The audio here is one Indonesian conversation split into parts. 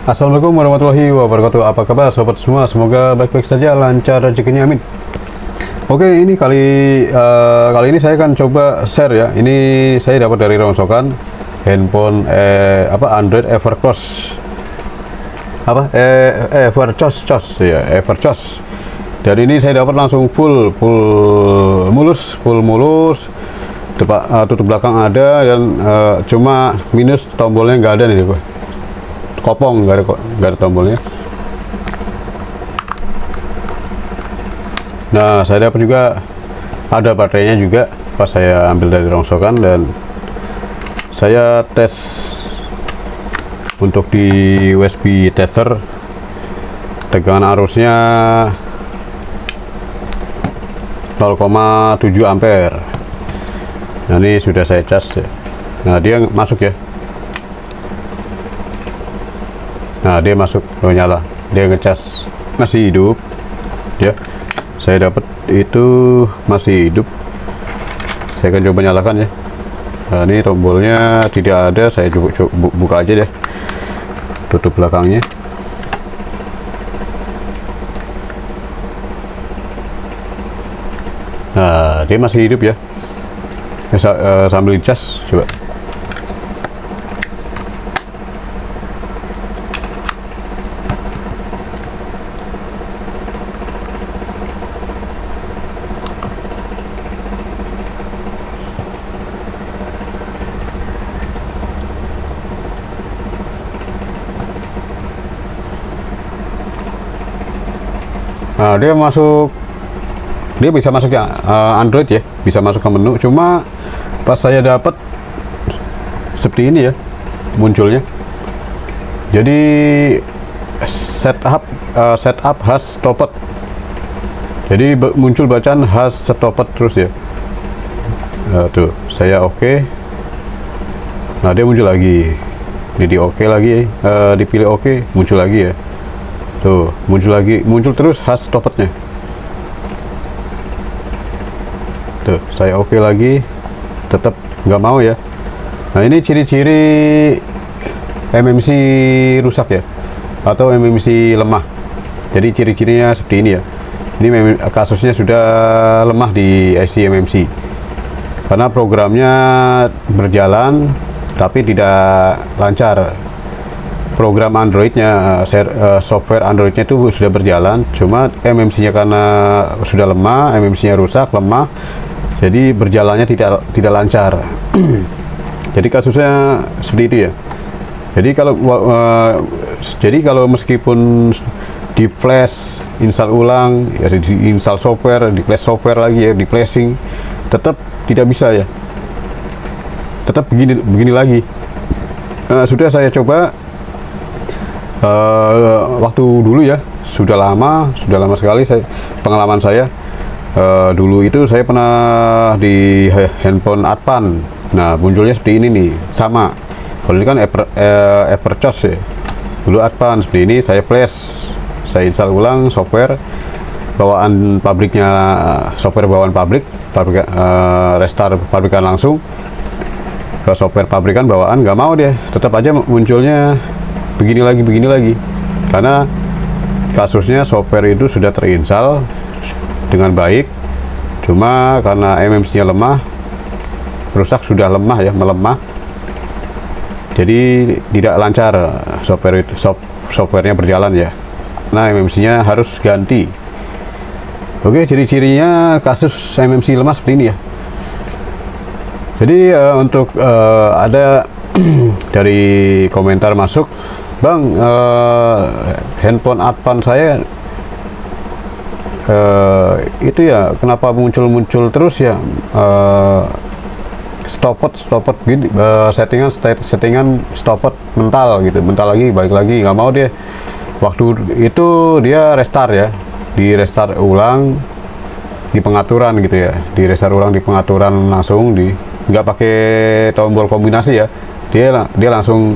Assalamualaikum warahmatullahi wabarakatuh. Apa kabar sobat semua? Semoga baik-baik saja, lancar rezekinya, amin. Oke, ini kali ini saya akan coba share ya. Ini saya dapat dari rongsokan handphone Android Evercross. Evercross ya, Evercross. Dan ini saya dapat langsung full mulus. Tutup belakang ada, dan cuma minus tombolnya nggak ada nih, kopong, nggak ada tombolnya. Nah, saya dapat juga ada baterainya juga pas saya ambil dari rongsokan, dan saya tes untuk di USB tester. Tegangan arusnya 0,7 ampere. Nah, ini sudah saya cas ya. Nah, dia masuk ya. Nah, dia masuk, nyala, dia ngecas, masih hidup ya. Saya dapat itu masih hidup. Saya akan coba nyalakan ya. Nah, ini tombolnya tidak ada, saya coba buka aja deh, tutup belakangnya. Nah, dia masih hidup ya. Sambil dicas, coba. Nah, dia bisa masuk ya, Android ya, bisa masuk ke menu. Cuma pas saya dapat seperti ini ya munculnya. Jadi setup has stopped. Jadi muncul bacaan has stopped terus ya. Tuh, saya oke. Nah, dia muncul lagi. Ini di oke lagi, dipilih oke, muncul lagi ya. Tuh, muncul lagi, muncul terus has stopped-nya. Tuh, saya oke lagi, tetap nggak mau ya. Nah, ini ciri-ciri MMC rusak ya, atau MMC lemah. Jadi ciri-cirinya seperti ini ya. Ini kasusnya sudah lemah di IC MMC, karena programnya berjalan tapi tidak lancar. Program Androidnya, software Androidnya itu sudah berjalan, cuma MMC-nya karena sudah lemah, MMC-nya rusak, lemah, jadi berjalannya tidak lancar. Jadi kasusnya seperti itu ya. Jadi kalau meskipun di flash, install ulang, ya di install software, di flash software lagi ya, di flashing, tetap tidak bisa ya. Tetap begini lagi. Sudah saya coba. Waktu dulu ya, sudah lama sekali pengalaman saya. Dulu itu saya pernah di handphone Advan. Nah, munculnya seperti ini nih, sama. Kalau ini kan Evercross ya. Dulu Advan seperti ini, saya flash, saya install ulang software bawaan pabriknya, software bawaan pabrik, restart pabrikan langsung ke software pabrikan bawaan, nggak mau dia, tetap aja munculnya begini lagi, karena kasusnya software itu sudah terinstall dengan baik, cuma karena MMC-nya lemah, rusak, sudah lemah ya, melemah, jadi tidak lancar softwarenya berjalan ya. Nah, MMC-nya harus ganti. Oke, ciri-cirinya kasus MMC lemah seperti ini ya. Jadi untuk ada dari komentar masuk, Bang, handphone Advan saya itu ya, kenapa muncul terus ya, stopped gini, settingan stopped mental gitu, mental lagi, balik lagi, nggak mau dia. Waktu itu dia restart ya, di restart ulang di pengaturan gitu ya, di restart ulang di pengaturan langsung, nggak pakai tombol kombinasi ya, dia langsung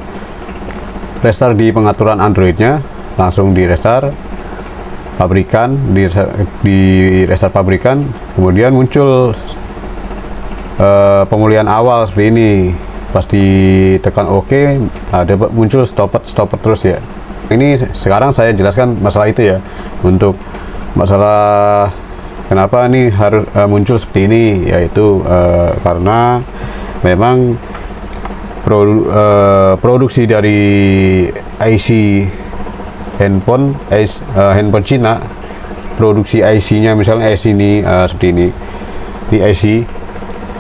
restart di pengaturan Androidnya, langsung di restart pabrikan, di restart pabrikan, kemudian muncul pemulihan awal seperti ini. Pas ditekan OK, ada muncul stopped terus ya. Ini sekarang saya jelaskan masalah itu ya, untuk masalah kenapa ini harus muncul seperti ini, yaitu karena memang produksi dari IC handphone handphone Cina, produksi IC-nya misalnya IC ini seperti ini, di IC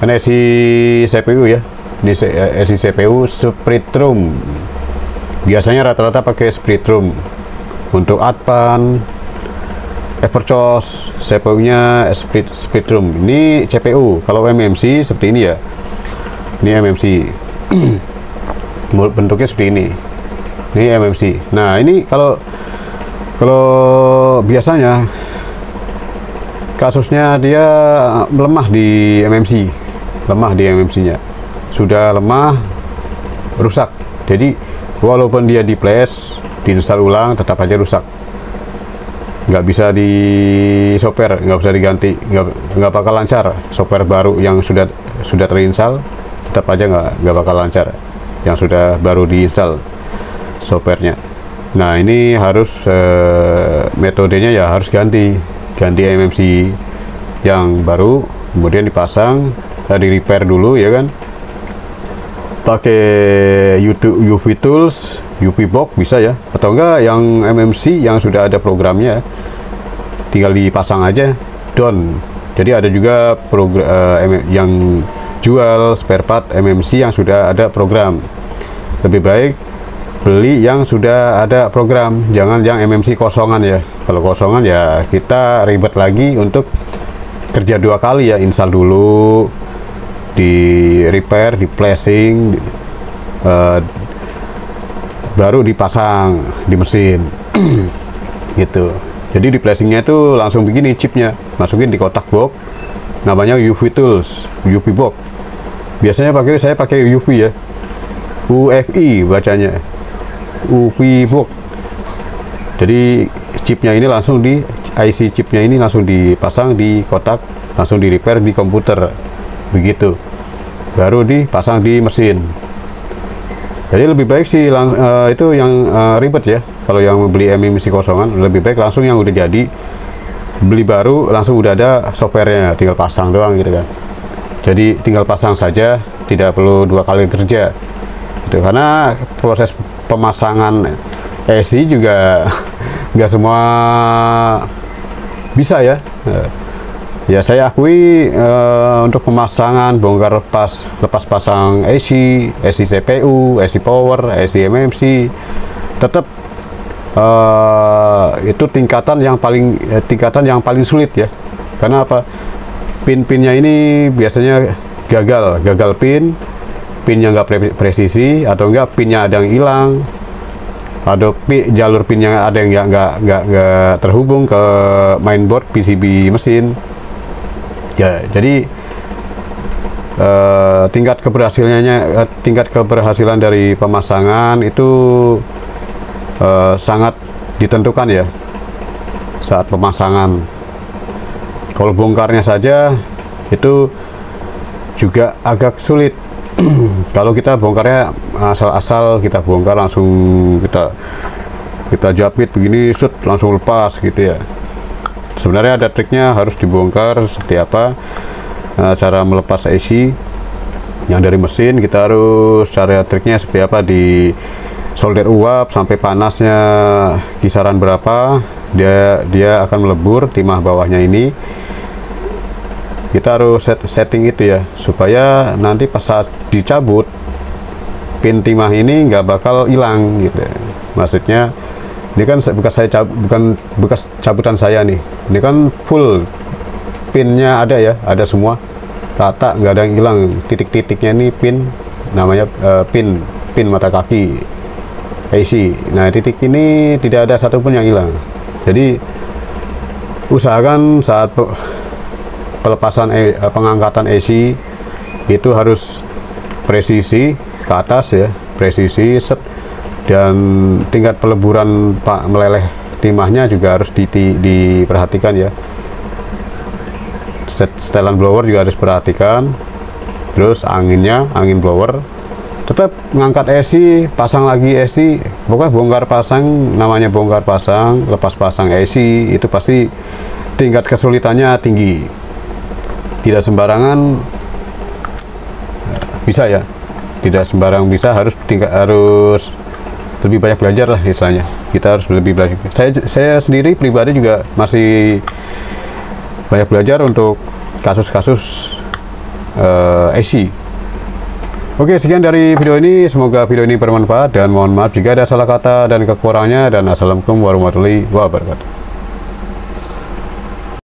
kan IC CPU ya, di IC CPU Spreadtrum, biasanya rata-rata pakai Spreadtrum. Untuk Advan, Everchoss, CPU-nya Spreadtrum. Ini CPU. Kalau MMC seperti ini ya, ini MMC. Bentuknya seperti ini. Ini MMC. Nah, ini kalau biasanya kasusnya dia lemah di MMC-nya. Sudah lemah, rusak. Jadi walaupun dia di flash, diinstal ulang, tetap aja rusak. Nggak bisa di software, nggak bisa diganti, nggak bakal lancar. Software baru yang sudah terinstall tetap aja nggak bakal lancar yang sudah baru diinstal softwarenya. Nah, ini harus metodenya ya harus ganti MMC yang baru, kemudian dipasang, di repair dulu ya kan, pakai UV tools, UV box bisa ya, atau enggak yang MMC yang sudah ada programnya, tinggal dipasang aja down. Jadi ada juga yang jual spare part MMC yang sudah ada program. Lebih baik beli yang sudah ada program, jangan yang MMC kosongan ya. Kalau kosongan ya kita ribet lagi untuk kerja 2 kali ya, install dulu, di repair, di flashing, baru dipasang di mesin gitu. Jadi di flashingnya itu langsung begini, chipnya masukin di kotak box, namanya UV tools, UV box. Biasanya saya pakai UV ya, UFI bacanya, UV box. Jadi chipnya ini langsung di IC chipnya ini langsung dipasang di kotak, langsung di repair di komputer, begitu baru dipasang di mesin. Jadi lebih baik sih itu yang ribet ya. Kalau yang beli MMC kosongan, lebih baik langsung yang udah jadi, beli baru langsung udah ada softwarenya, tinggal pasang doang gitu kan. Jadi tinggal pasang saja, tidak perlu 2 kali kerja gitu. Karena proses pemasangan IC juga nggak semua bisa ya. Ya saya akui untuk pemasangan bongkar lepas pasang IC CPU, IC power, IC MMC, tetap itu tingkatan yang paling sulit ya. Karena apa? Pin-pinnya ini biasanya gagal pinnya nggak presisi, atau enggak pinnya ada yang hilang, ada jalur pinnya ada yang nggak terhubung ke mainboard PCB mesin. Ya, jadi tingkat keberhasilan dari pemasangan itu sangat ditentukan ya saat pemasangan. Kalau bongkarnya saja itu juga agak sulit. Kalau kita bongkarnya asal-asal kita bongkar, langsung kita jepit begini, shoot langsung lepas gitu ya. Sebenarnya ada triknya, harus dibongkar seperti apa cara melepas IC yang dari mesin. Kita harus cara triknya seperti apa, di solder uap sampai panasnya kisaran berapa, dia akan melebur timah bawahnya ini. Kita harus setting itu ya, supaya nanti pas saat dicabut pin timah ini nggak bakal hilang gitu. Maksudnya ini kan bukan bekas cabutan saya nih, ini kan full pinnya ada ya, ada semua rata, nggak ada yang hilang. Titik-titiknya ini pin, namanya pin mata kaki IC. Nah, titik ini tidak ada satupun yang hilang. Jadi usahakan saat pelepasan pengangkatan IC itu harus presisi ke atas ya, presisi set, dan tingkat peleburan meleleh timahnya juga harus diperhatikan ya. Setelan blower juga harus perhatikan. Terus angin blower, tetap ngangkat IC, pasang lagi IC, pokoknya bongkar pasang, namanya bongkar pasang, lepas pasang AC itu pasti tingkat kesulitannya tinggi, tidak sembarangan bisa ya, tidak sembarang bisa, harus lebih banyak belajar lah istilahnya. Kita harus lebih belajar. Saya sendiri pribadi juga masih banyak belajar untuk kasus-kasus AC. Oke, sekian dari video ini, semoga video ini bermanfaat dan mohon maaf jika ada salah kata dan kekurangannya, dan assalamualaikum warahmatullahi wabarakatuh.